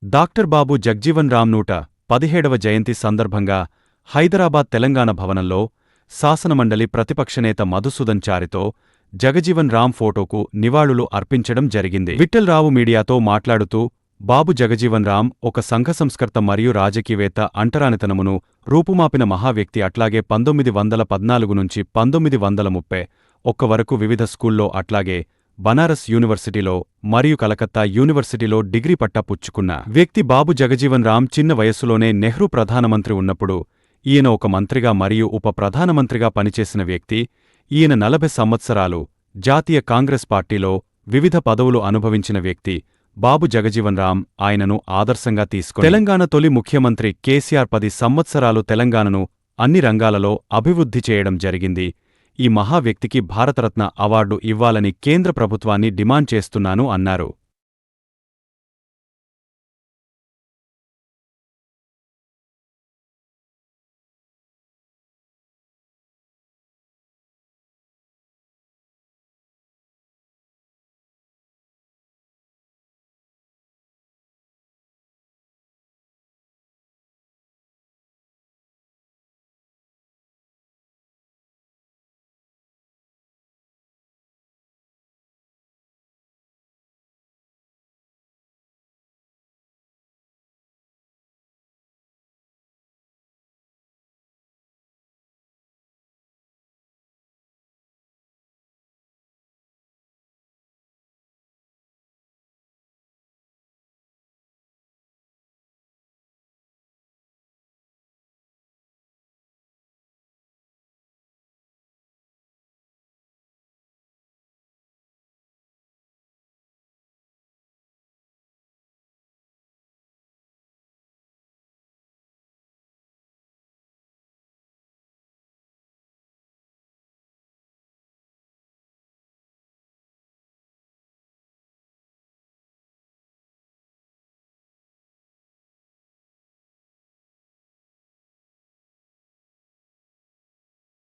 Doctor Babu Jagjivan Ram 117వ జయంతి సందర్భంగా హైదరాబాద్ తెలంగాణ భవనంలో శాసనమండలి ప్రతిపక్షనేత మధుసూదన్ చారితో జగజీవన్ రామ్ ఫోటోకు నివాళులు అర్పించడం జరిగింది. విఠ్ఠల్ మీడియాతో మాట్లాడుతూ బాబు జగజీవన్ రామ్ ఒక సంఘ సంస్కర్త మరియు రాజకీయవేత్త, అంటరానితనమును రూపుమాపిన మహావ్యక్తి. అట్లాగే 1914 నుంచి 1931 వరకు వివిధ స్కూల్లో, అట్లాగే బనారస్ యూనివర్సిటీలో మరియు కలకత్తా యూనివర్సిటీలో డిగ్రీ పట్టా పుచ్చుకున్న వ్యక్తి బాబు జగజీవన్ రామ్. చిన్న వయస్సులోనే నెహ్రూ ప్రధానమంత్రి ఉన్నప్పుడు ఈయన ఒక మంత్రిగా మరియు ఉప ప్రధానమంత్రిగా పనిచేసిన వ్యక్తి. ఈయన 40 సంవత్సరాలు జాతీయ కాంగ్రెస్ పార్టీలో వివిధ పదవులు అనుభవించిన వ్యక్తి బాబు జగజీవన్ రామ్. ఆయనను ఆదర్శంగా తీసుకొని తెలంగాణ తొలి ముఖ్యమంత్రి కేసీఆర్ 10 సంవత్సరాలు తెలంగాణను అన్ని రంగాలలో అభివృద్ధి చేయడం జరిగింది. ఈ మహా వ్యక్తికి భారతరత్న అవార్డు ఇవ్వాలని కేంద్ర ప్రభుత్వాన్ని డిమాండ్ చేస్తున్నాను అన్నారు.